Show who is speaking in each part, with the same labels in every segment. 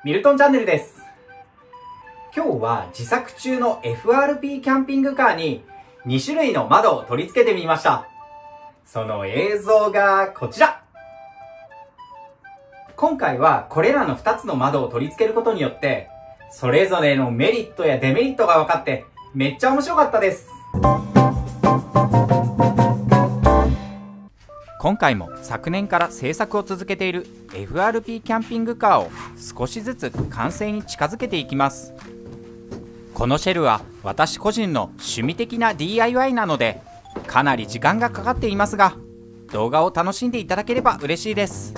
Speaker 1: ミルトンチャンネルです。今日は自作中の FRP キャンピングカーに2種類の窓を取り付けてみました。その映像がこちら。今回はこれらの2つの窓を取り付けることによって、それぞれのメリットやデメリットが分かってめっちゃ面白かったです。今回も昨年から制作を続けている FRP キャンピングカーを少しずつ完成に近づけていきます。このシェルは私個人の趣味的な DIY なのでかなり時間がかかっていますが、動画を楽しんでいただければ嬉しいです。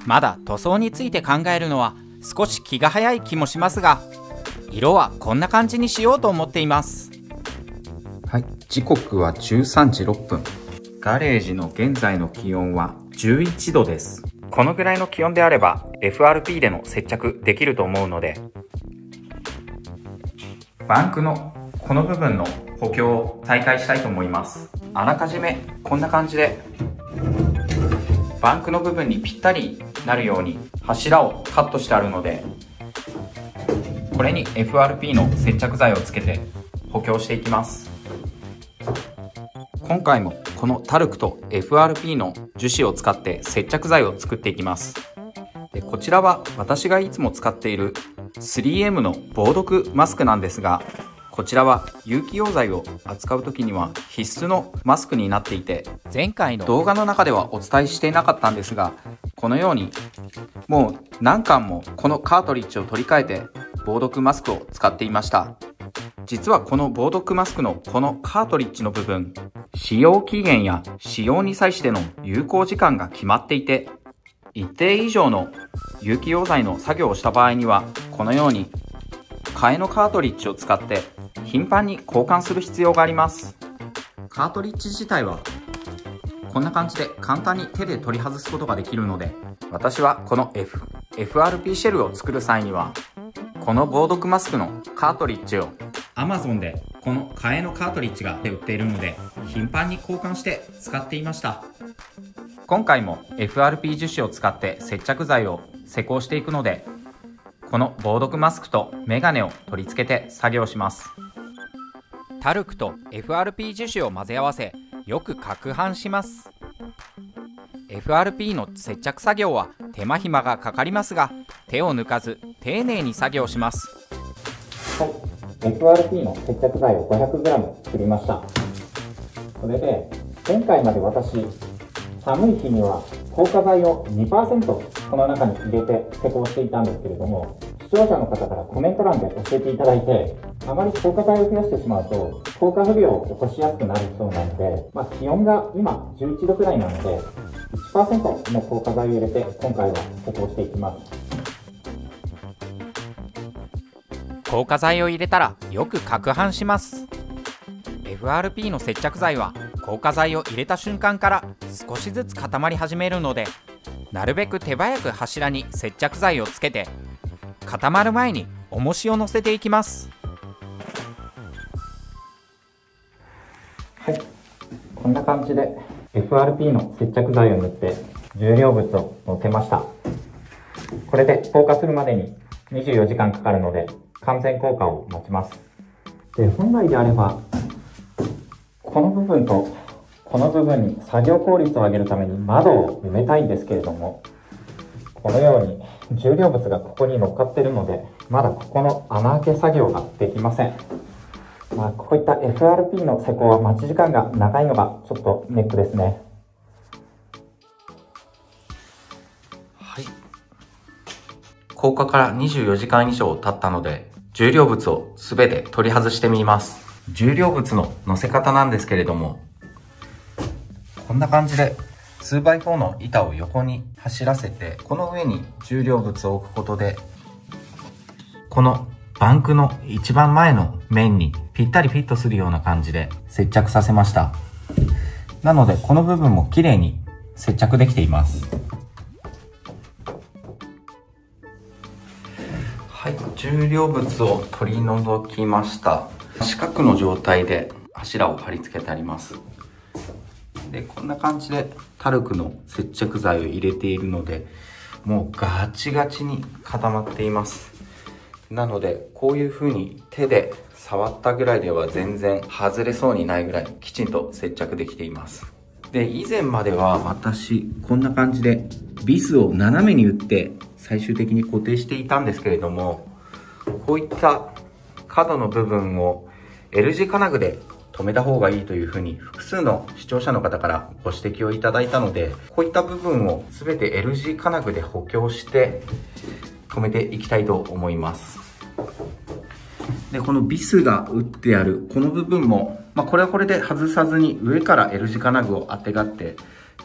Speaker 1: まだ塗装について考えるのは少し気が早い気もしますが、色はこんな感じにしようと思っています。はい、時刻は13時6分。ガレージの現在の気温は11度です。このぐらいの気温であれば FRP での接着できると思うので、バンクのこの部分の補強を再開したいと思います。あらかじめこんな感じでバンクの部分にぴったりなるように柱をカットしてあるので、これに FRP の接着剤をつけて補強していきます。今回もこのタルクと FRP の樹脂を使って接着剤を作っていきます。でこちらは私がいつも使っている 3M の防毒マスクなんですが、こちらは有機溶剤を扱う時には必須のマスクになっていて、前回の動画の中ではお伝えしていなかったんですが、このようにもう何巻もこのカートリッジを取り替えて防毒マスクを使っていました。実はこの防毒マスクのこのカートリッジの部分、使用期限や使用に際しての有効時間が決まっていて、一定以上の有機溶剤の作業をした場合にはこのように替えのカートリッジを使って頻繁に交換する必要があります。カートリッジ自体はこんな感じで簡単に手で取り外すことができるので、私はこの FRP シェルを作る際にはこの防毒マスクのカートリッジを Amazon でこの替えのカートリッジが売っているので頻繁に交換して使っていました。今回も FRP 樹脂を使って接着剤を施工していくので、この防毒マスクとメガネを取り付けて作業します。タルクと FRP 樹脂を混ぜ合わせ、よく攪拌します。 FRP の接着作業は手間暇がかかりますが、手を抜かず丁寧に作業します。はい、FRP の接着剤を 500g 作りました。それで前回まで私、寒い日には硬化剤を 2% この中に入れて施工していたんですけれども、視聴者の方からコメント欄で教えていただいて、あまり硬化剤を増やしてしまうと硬化不良を起こしやすくなるそうなので、気温が今11度くらいなので 1% の硬化剤を入れて今回は施工していきます。硬化剤を入れたらよく攪拌します。 FRP の接着剤は硬化剤を入れた瞬間から少しずつ固まり始めるので、なるべく手早く柱に接着剤をつけて固まる前に重しを乗せていきます。はい、こんな感じで FRP の接着剤を塗って重量物を乗せました。これで硬化するまでに24時間かかるので完全硬化を待ちます。で本来であればこの部分とこの部分に作業効率を上げるために窓を埋めたいんですけれども、このように重量物がここに乗っかっているので、まだここの穴開け作業ができません。こういった FRP の施工は待ち時間が長いのがちょっとネックですね。はい、硬化から24時間以上経ったので、重量物を全て取り外してみます。重量物の乗せ方なんですけれども、こんな感じで 2x4 の板を横に走らせて、この上に重量物を置くことで、このバンクの一番前の面にぴったりフィットするような感じで接着させました。なのでこの部分も綺麗に接着できています。はい、重量物を取り除きました。四角の状態で柱を貼り付けてあります。でこんな感じでタルクの接着剤を入れているので、もうガチガチに固まっています。なのでこういう風に手で触ったぐらいでは全然外れそうにないぐらいきちんと接着できています。で、以前までは私こんな感じでビスを斜めに打って最終的に固定していたんですけれども、こういった角の部分を L 字金具で留めた方がいいというふうに複数の視聴者の方からご指摘をいただいたので、こういった部分を全て L 字金具で補強して留めていきたいと思います。で、このビスが打ってあるこの部分も、これはこれで外さずに上から L 字金具をあてがって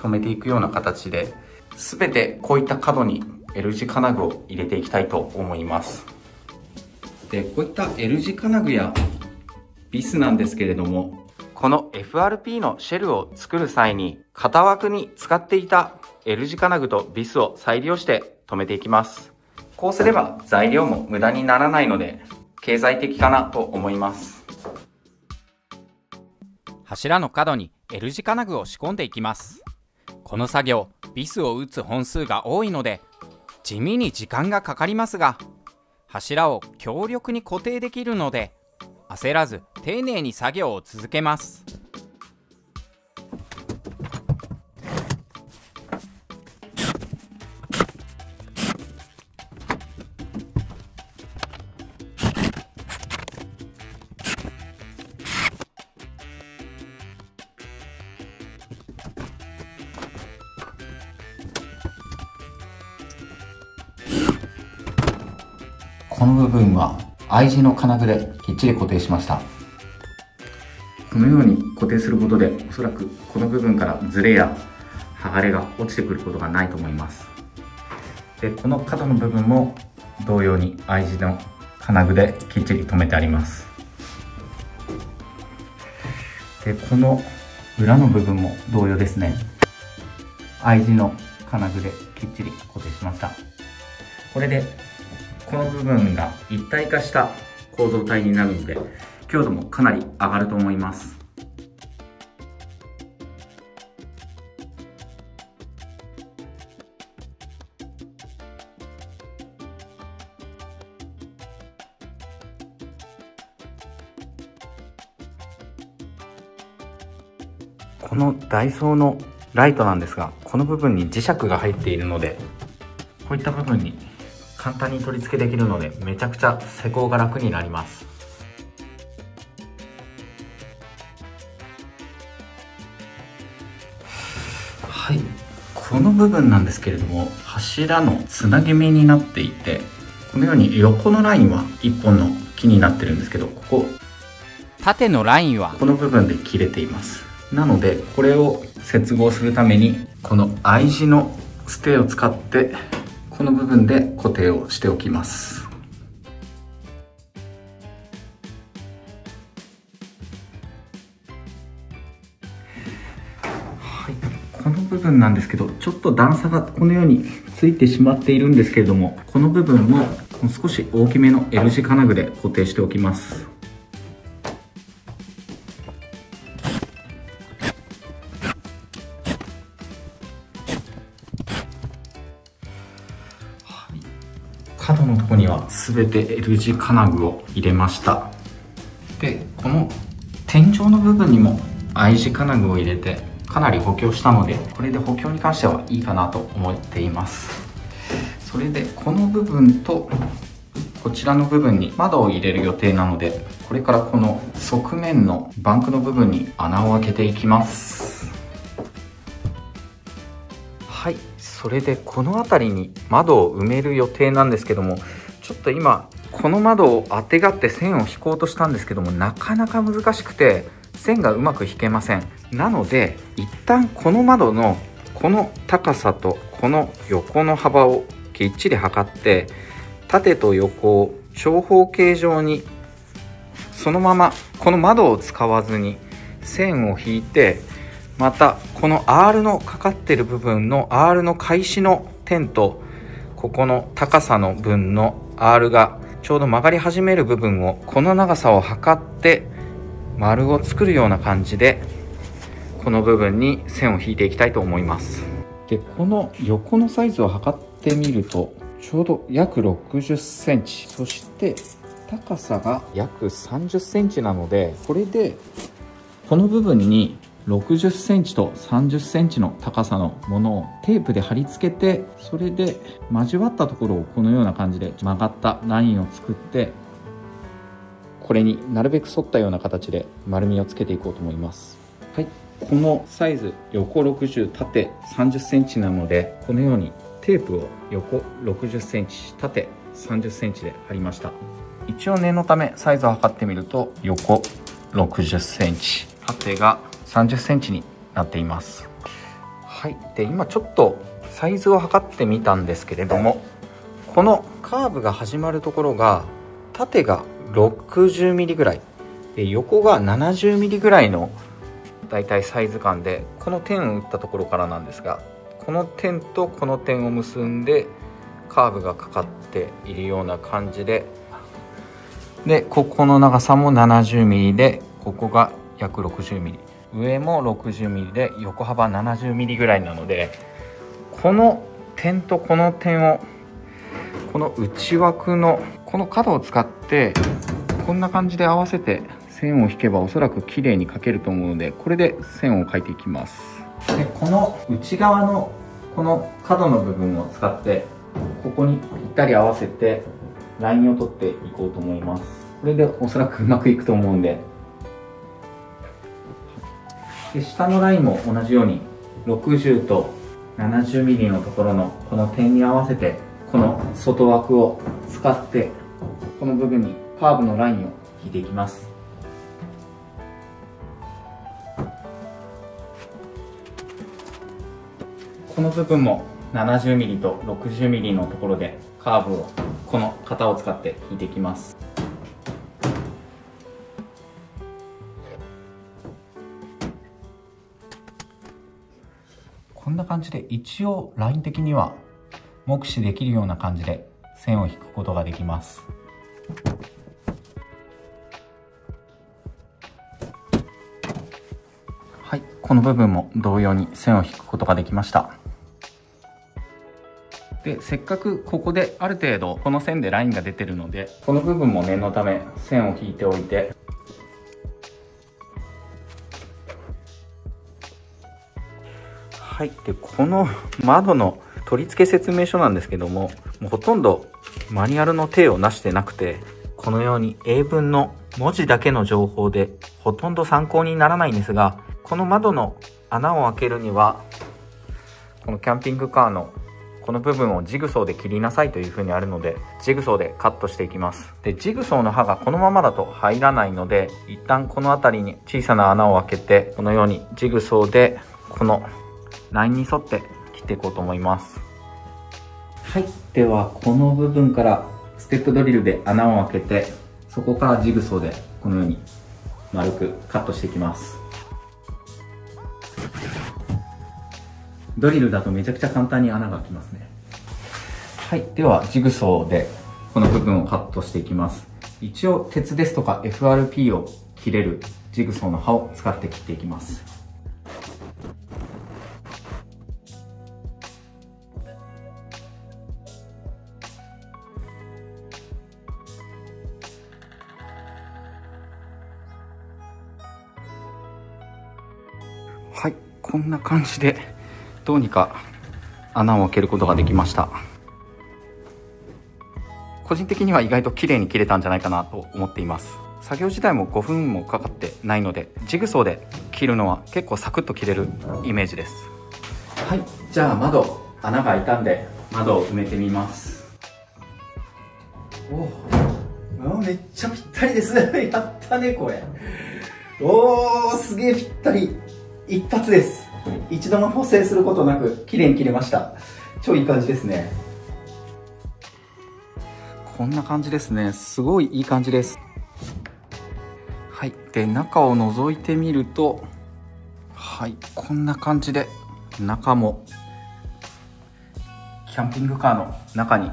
Speaker 1: 留めていくような形で、全てこういった角に L 字金具を入れていきたいと思います。で、こういった L 字金具やビスなんですけれども、この FRP のシェルを作る際に型枠に使っていた L 字金具とビスを再利用して留めていきます。こうすれば材料も無駄にならないので経済的かなと思います。
Speaker 2: 柱の角に L 字金具を仕込んでいきます。この作業、ビスを打つ本数が多いので地味に時間がかかりますが、柱を強力に固定できるので焦らず丁寧に作業を続けます。
Speaker 1: この部分は I 字の金具できっちり固定しました。このように固定することで、おそらくこの部分からズレや剥がれが落ちてくることがないと思います。で、この角の部分も同様に I 字の金具できっちり留めてあります。で、この裏の部分も同様ですね。I 字の金具できっちり固定しました。これでこの部分が一体化した構造体になるので、強度もかなり上がると思います。このダイソーのライトなんですが、この部分に磁石が入っているので、こういった部分に簡単に取り付けできるので、めちゃくちゃ施工が楽になります。はい、この部分なんですけれども、柱のつなぎ目になっていて、このように横のラインは1本の木になってるんですけど、
Speaker 2: 縦のラインは
Speaker 1: この部分で切れています。なのでこれを接合するために、この I 字のステを使ってこの部分で固定をしておきます。はい、この部分なんですけど、ちょっと段差がこのようについてしまっているんですけれども、この部分も少し大きめの L 字金具で固定しておきます。角のところには全て L 字金具を入れました。で、この天井の部分にも I 字金具を入れてかなり補強したので、これで補強に関してはいいかなと思っています。それでこの部分とこちらの部分に窓を入れる予定なので、これからこの側面のバンクの部分に穴を開けていきます。はい、それでこの辺りに窓を埋める予定なんですけども、ちょっと今この窓をあてがって線を引こうとしたんですけども、なかなか難しくて線がうまく引けません。なので一旦この窓のこの高さとこの横の幅をきっちり測って、縦と横を長方形状にそのままこの窓を使わずに線を引いて、またこの R のかかってる部分の R の開始の点とここの高さの分の R がちょうど曲がり始める部分をこの長さを測って丸を作るような感じでこの部分に線を引いていきたいと思います。でこの横のサイズを測ってみるとちょうど約60センチ、そして高さが約30センチなので、これでこの部分に60センチと30センチの高さのものをテープで貼り付けて、それで交わったところをこのような感じで曲がったラインを作って、これになるべく沿ったような形で丸みをつけていこうと思います。はい、このサイズ横60縦30センチなので、このようにテープを横60センチ縦30センチで貼りました。一応念のためサイズを測ってみると横60センチ縦が30センチになっています。はい、で今ちょっとサイズを測ってみたんですけれども、このカーブが始まるところが縦が60ミリぐらいで横が70ミリぐらいのだいたいサイズ感で、この点を打ったところからなんですが、この点とこの点を結んでカーブがかかっているような感じで、ここの長さも70ミリで、ここが約60ミリ、上も60ミリで横幅70ミリぐらいなので、この点とこの点をこの内枠のこの角を使ってこんな感じで合わせて線を引けばおそらく綺麗に描けると思うので、これで線を描いていきます。でこの内側のこの角の部分を使ってここにぴったり合わせてラインを取っていこうと思います。これでおそらくうまくいくと思うんで、下のラインも同じように60と70ミリのところのこの点に合わせて、この外枠を使ってこの部分にカーブのラインを引いていきます。この部分も70ミリと60ミリのところでカーブをこの型を使って引いていきます。こんな感じで一応ライン的には目視できるような感じで線を引くことができます。はい、この部分も同様に線を引くことができました。でせっかくここである程度この線でラインが出てるので、この部分も念のため線を引いておいて、はい、でこの窓の取り付け説明書なんですけども、もうほとんどマニュアルの体をなしてなくて、このように英文の文字だけの情報でほとんど参考にならないんですが、この窓の穴を開けるにはこのキャンピングカーのこの部分をジグソーで切りなさいというふうにあるので、ジグソーでカットしていきます。でジグソーの刃がこのままだと入らないので、一旦この辺りに小さな穴を開けて、このようにジグソーでこのラインに沿って切っていこうと思います。はい、ではこの部分からステップドリルで穴を開けて、そこからジグソーでこのように丸くカットしていきます。ドリルだとめちゃくちゃ簡単に穴が開きますね。はい、ではジグソーでこの部分をカットしていきます。一応鉄ですとか FRP を切れるジグソーの刃を使って切っていきます。はい、こんな感じでどうにか穴を開けることができました。個人的には意外と綺麗に切れたんじゃないかなと思っています。作業自体も5分もかかってないので、ジグソーで切るのは結構サクッと切れるイメージです。はい、じゃあ穴が開いたんで窓を埋めてみます。めっちゃぴったりです。やったねこれ。すげえぴったり。一発です。一度も補正することなく綺麗に切れました。超いい感じですね。こんな感じですね。すごいいい感じです。はい、で中を覗いてみると、はい、こんな感じで中もキャンピングカーの中に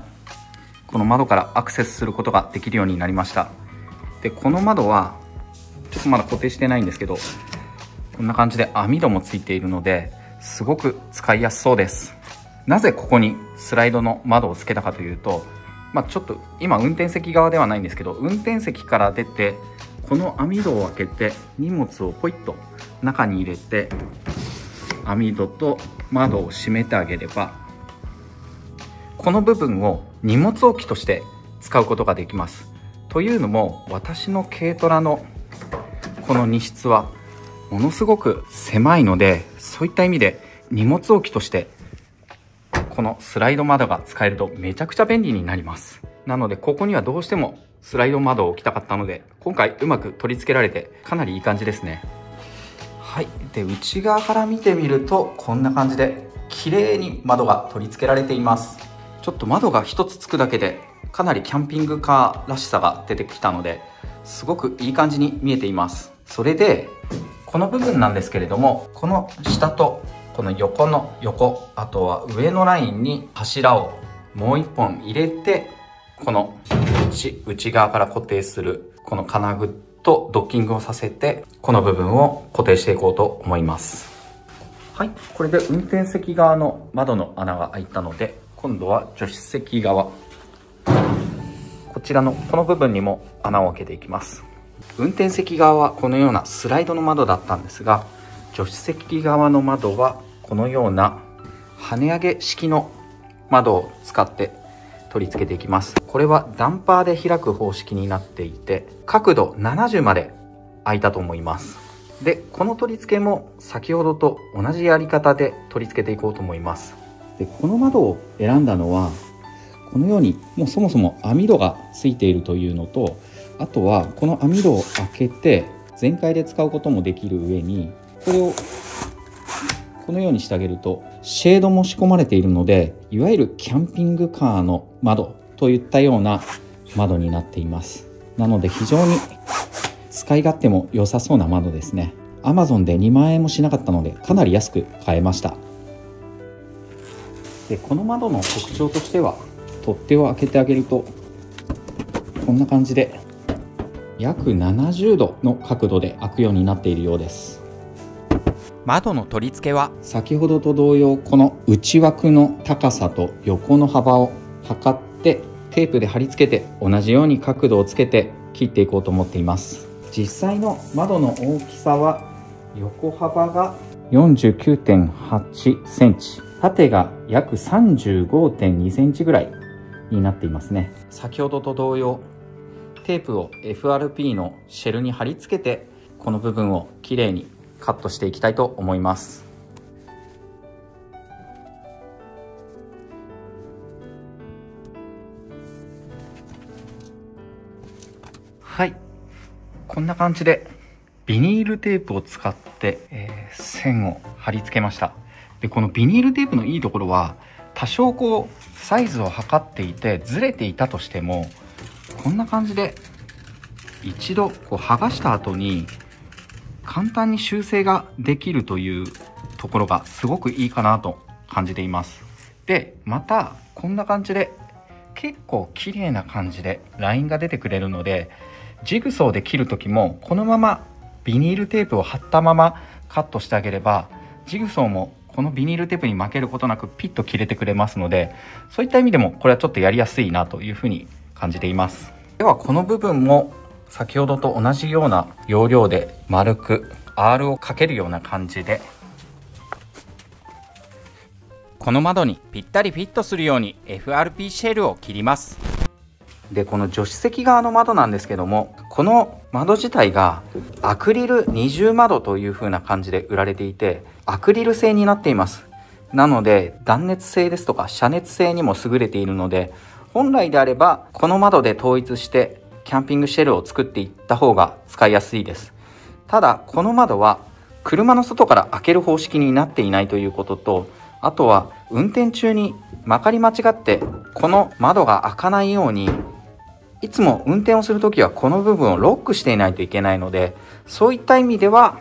Speaker 1: この窓からアクセスすることができるようになりました。でこの窓はちょっとまだ固定してないんですけど、こんな感じで網戸もついているのですごく使いやすそうです。なぜここにスライドの窓をつけたかというと、ちょっと今運転席側ではないんですけど、運転席から出てこの網戸を開けて荷物をポイッと中に入れて網戸と窓を閉めてあげれば、この部分を荷物置きとして使うことができます。というのも、私の軽トラのこの荷室はものすごく狭いので、そういった意味で荷物置きとしてこのスライド窓が使えるとめちゃくちゃ便利になります。なのでここにはどうしてもスライド窓を置きたかったので、今回うまく取り付けられてかなりいい感じですね。はい。で、内側から見てみるとこんな感じで綺麗に窓が取り付けられています。ちょっと窓が一つつくだけでかなりキャンピングカーらしさが出てきたので、すごくいい感じに見えています。それでこの部分なんですけれども、この下とこの横の横、あとは上のラインに柱をもう一本入れて、この内側から固定するこの金具とドッキングをさせて、この部分を固定していこうと思います。はい、これで運転席側の窓の穴が開いたので、今度は助手席側、こちらのこの部分にも穴を開けていきます。運転席側はこのようなスライドの窓だったんですが、助手席側の窓はこのような跳ね上げ式の窓を使って取り付けていきます。これはダンパーで開く方式になっていて、角度70まで開いたと思います。で、この取り付けも先ほどと同じやり方で取り付けていこうと思います。で、この窓を選んだのは、このようにもうそもそも網戸がついているというのと、あとはこの網戸を開けて全開で使うこともできる上に、これをこのようにしてあげるとシェードも仕込まれているので、いわゆるキャンピングカーの窓といったような窓になっています。なので非常に使い勝手も良さそうな窓ですね。 Amazon で2万円もしなかったのでかなり安く買えました。で、この窓の特徴としては、取っ手を開けてあげるとこんな感じで約70度の角度で開くようになっているようです。
Speaker 2: 窓の取り付けは
Speaker 1: 先ほどと同様、この内枠の高さと横の幅を測ってテープで貼り付けて、同じように角度をつけて切っていこうと思っています。実際の窓の大きさは横幅が 49.8 センチ、縦が約 35.2 センチぐらいになっていますね。先ほどと同様、テープを FRP のシェルに貼り付けて、この部分をきれいにカットしていきたいと思います。はい、こんな感じでビニールテープを使って、線を貼り付けました。で、このビニールテープのいいところは、多少サイズを測っていてずれていたとしても、こんな感じで一度剥がした後に簡単に修正ができるというところがすごくいいかなと感じています。で、またこんな感じで結構綺麗な感じでラインが出てくれるので、ジグソーで切る時もこのままビニールテープを貼ったままカットしてあげれば、ジグソーもこのビニールテープに負けることなくピッと切れてくれますので、そういった意味でもこれはちょっとやりやすいなというふうに感じています。ではこの部分も先ほどと同じような要領で丸く R をかけるような感じで、
Speaker 2: この窓にぴったりフィットするように FRP シェルを切ります。
Speaker 1: で、この助手席側の窓なんですけども、この窓自体がアクリル二重窓という風な感じで売られていて、アクリル製になっています。なので断熱性ですとか遮熱性にも優れているので、本来であればこの窓で統一してキャンピングシェルを作っていった方が使いやすいです。ただこの窓は車の外から開ける方式になっていないということと、あとは運転中にまかり間違ってこの窓が開かないように、いつも運転をするときはこの部分をロックしていないといけないので、そういった意味では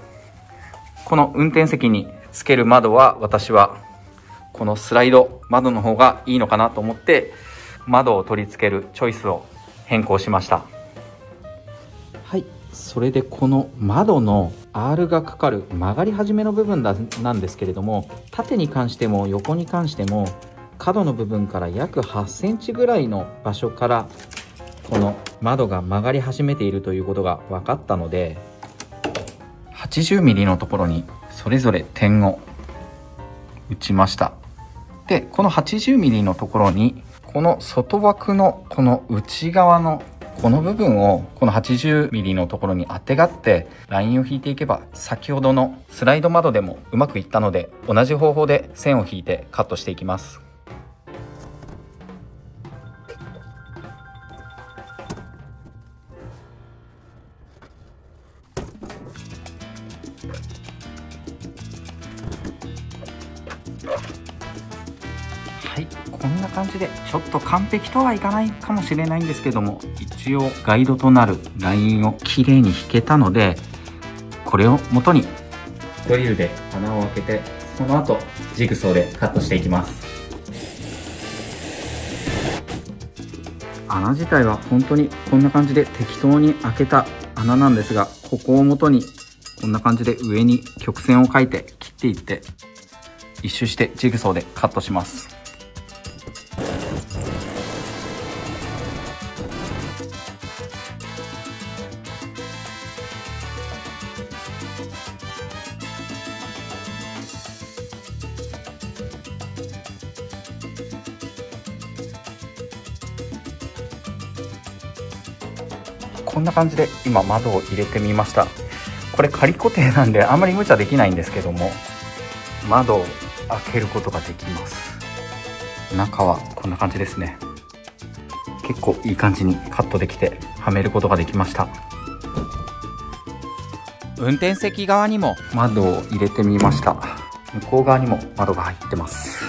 Speaker 1: この運転席につける窓は、私はこのスライド窓の方がいいのかなと思って窓を取り付けるチョイスを変更しました。はい、それでこの窓の R がかかる曲がり始めの部分なんですけれども、縦に関しても横に関しても角の部分から約8センチぐらいの場所からこの窓が曲がり始めているということが分かったので、80ミリのところにそれぞれ点を打ちました。でこの80ミリのところにこの外枠のこの内側のこの部分をこの80ミリのところにあてがってラインを引いていけば、先ほどのスライド窓でもうまくいったので、同じ方法で線を引いてカットしていきます。はい、こんな感じでちょっと完璧とはいかないかもしれないんですけども、一応ガイドとなるラインをきれいに引けたので、これを元にドリルで穴を開けて、その後ジグソーでカットしていきます。穴自体は本当にこんな感じで適当に開けた穴なんですが、ここを元にこんな感じで上に曲線を描いて切っていって一周してジグソーでカットします。こんな感じで今窓を入れてみました。これ仮固定なんであんまり無茶できないんですけども、窓を開けることができます。中はこんな感じですね。結構いい感じにカットできてはめることができました。
Speaker 2: 運転席側にも
Speaker 1: 窓を入れてみました。向こう側にも窓が入ってます。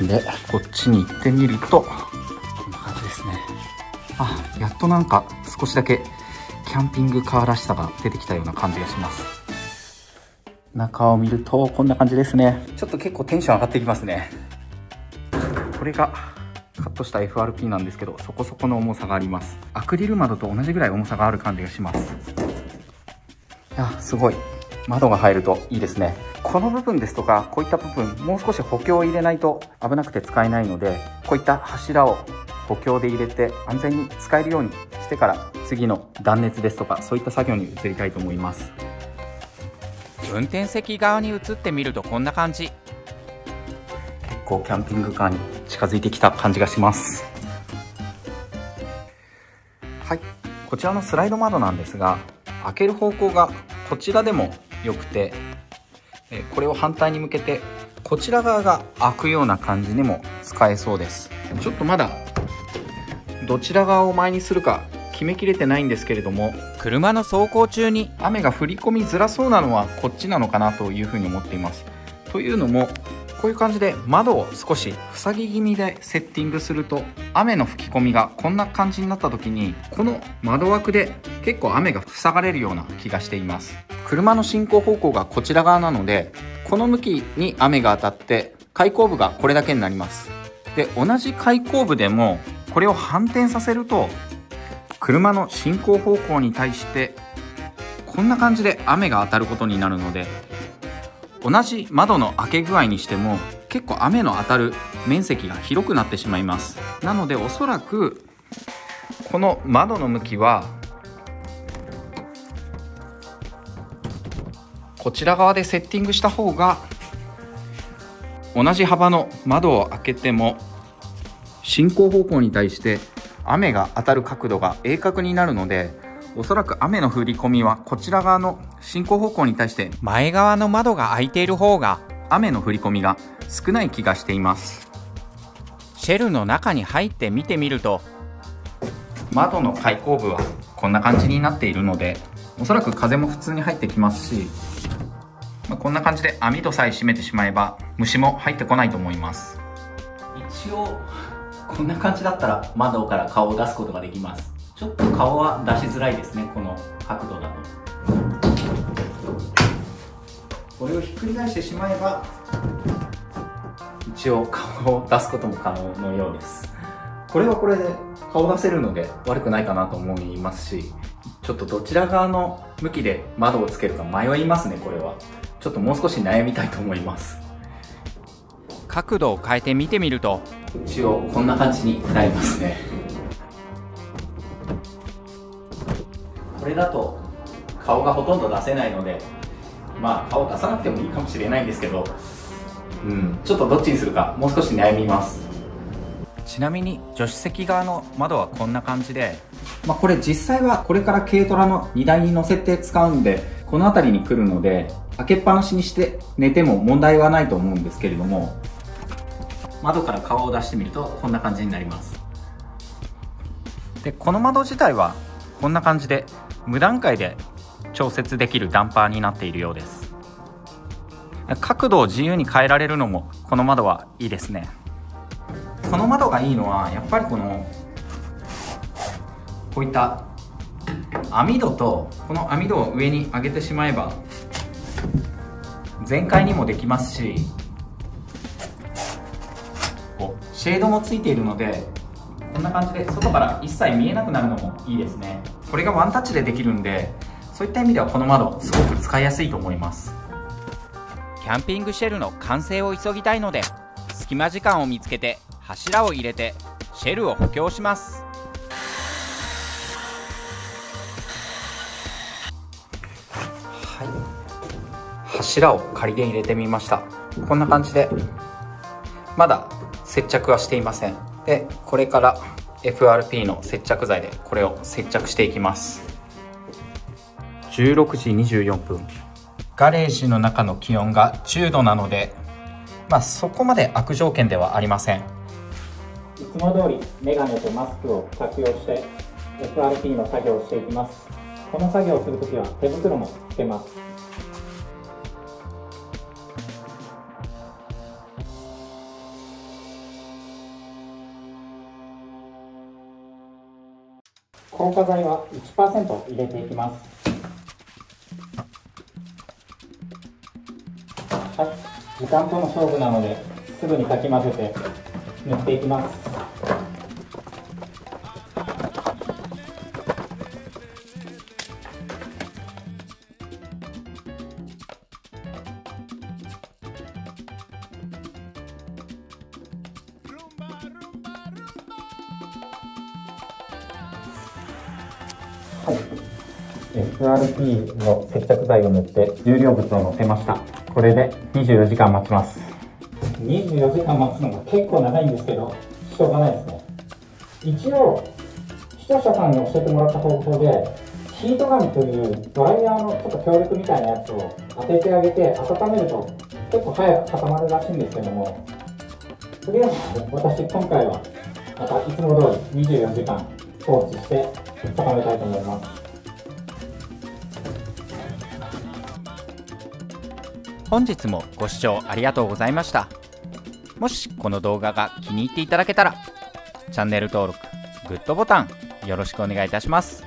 Speaker 1: でこっちに行ってみるとこんな感じですね。あ、やっとなんか少しだけキャンピングカーらしさが出てきたような感じがします。中を見るとこんな感じですね。ちょっと結構テンション上がってきますね。これがカットした FRP なんですけど、そこそこの重さがあります。アクリル窓と同じぐらい重さがある感じがします。いや、すごい窓が入るといいですね。この部分ですとかこういった部分、もう少し補強を入れないと危なくて使えないので、こういった柱を補強で入れて安全に使えるようにしてから次の断熱ですとかそういった作業に移りたいと思います。
Speaker 2: 運転席側に移ってみるとこんな感じ。
Speaker 1: 結構キャンピングカーに近づいてきた感じがします。はい、こちらのスライド窓なんですが、開ける方向がこちらでもよくて、これを反対に向けてこちら側が開くような感じにも使えそうです。ちょっとまだどちら側を前にするか決めきれてないんですけれども、
Speaker 2: 車の走行中に
Speaker 1: 雨が降り込みづらそうなのはこっちなのかなというふうに思っています。というのもこういう感じで窓を少し塞ぎ気味でセッティングすると、雨の吹き込みがこんな感じになった時にこの窓枠で結構雨が塞がれるような気がしています。車の進行方向がこちら側なので、この向きに雨が当たって開口部がこれだけになります。で同じ開口部でもこれを反転させると車の進行方向に対してこんな感じで雨が当たることになるので、同じ窓の開け具合にしても結構雨の当たる面積が広くなってしまいます。なのでおそらくこの窓の向きはこちら側でセッティングした方が同じ幅の窓を開けても進行方向に対して雨が当たる角度が鋭角になるので、おそらく雨の降り込みはこちら側の進行方向に対して
Speaker 2: 前側の窓が開いている方が
Speaker 1: 雨の降り込みが少ない気がしています。
Speaker 2: シェルの中に入って見てみると、
Speaker 1: 窓の開口部はこんな感じになっているので、おそらく風も普通に入ってきますし、こんな感じで網戸さえ閉めてしまえば虫も入ってこないと思います。一応こんな感じだったら窓から顔を出すことができます。ちょっと顔は出しづらいですね、この角度だと。これをひっくり返してしまえば一応顔を出すことも可能のようです。これはこれで顔出せるので悪くないかなと思いますし、ちょっとどちら側の向きで窓をつけるか迷いますね。これはちょっともう少し悩みたいと思います。
Speaker 2: 角度を変えて見てみると、
Speaker 1: 一応こんな感じになりますね。これだと顔がほとんど出せないので、まあ顔出さなくてもいいかもしれないんですけど、ちょっとどっちにするかもう少し悩みます。
Speaker 2: ちなみに助手席側の窓はこんな感じで、
Speaker 1: これ実際はこれから軽トラの荷台に乗せて使うんで、この辺りに来るので開けっぱなしにして寝ても問題はないと思うんですけれども、窓から顔を出してみるとこんな感じになります。
Speaker 2: でこの窓自体はこんな感じで無段階で調節できるダンパーになっているようです。角度を自由に変えられるのもこの窓はいいですね。
Speaker 1: この窓がいいのはやっぱりこういった網戸と、この網戸を上に上げてしまえば全開にもできますし、シェードもついているので、こんな感じで外から一切見えなくなるのもいいですね。これがワンタッチでできるんで、そういった意味ではこの窓すごく使いやすいと思います。
Speaker 2: キャンピングシェルの完成を急ぎたいので、隙間時間を見つけて柱を入れてシェルを補強します。
Speaker 1: はい、柱を仮で入れてみました。こんな感じでまだ接着はしていません。でこれから FRP の接着剤でこれを接着していきます。16時24分、ガレージの中の気温が10度なので、そこまで悪条件ではありません。いつも通りメガネとマスクを着用して FRP の作業をしていきます。この作業をするときは手袋もつけます。硬化剤は 1% 入れていきます。はい、時間との勝負なのですぐにかき混ぜて塗っていきます。はい、FRP の接着剤を塗って重量物を乗せました。これで24時間待ちます。24時間待つのが結構長いんですけど、しょうがないですね。一応視聴者さんに教えてもらった方法で、ヒートガンというドライヤーのちょっと強力みたいなやつを当ててあげて温めると結構早く固まるらしいんですけども、とりあえず私今回はまたいつも通り24時間放置して固めたいと思います。
Speaker 2: 本日もご視聴ありがとうございました。もしこの動画が気に入っていただけたらチャンネル登録、グッドボタンよろしくお願いいたします。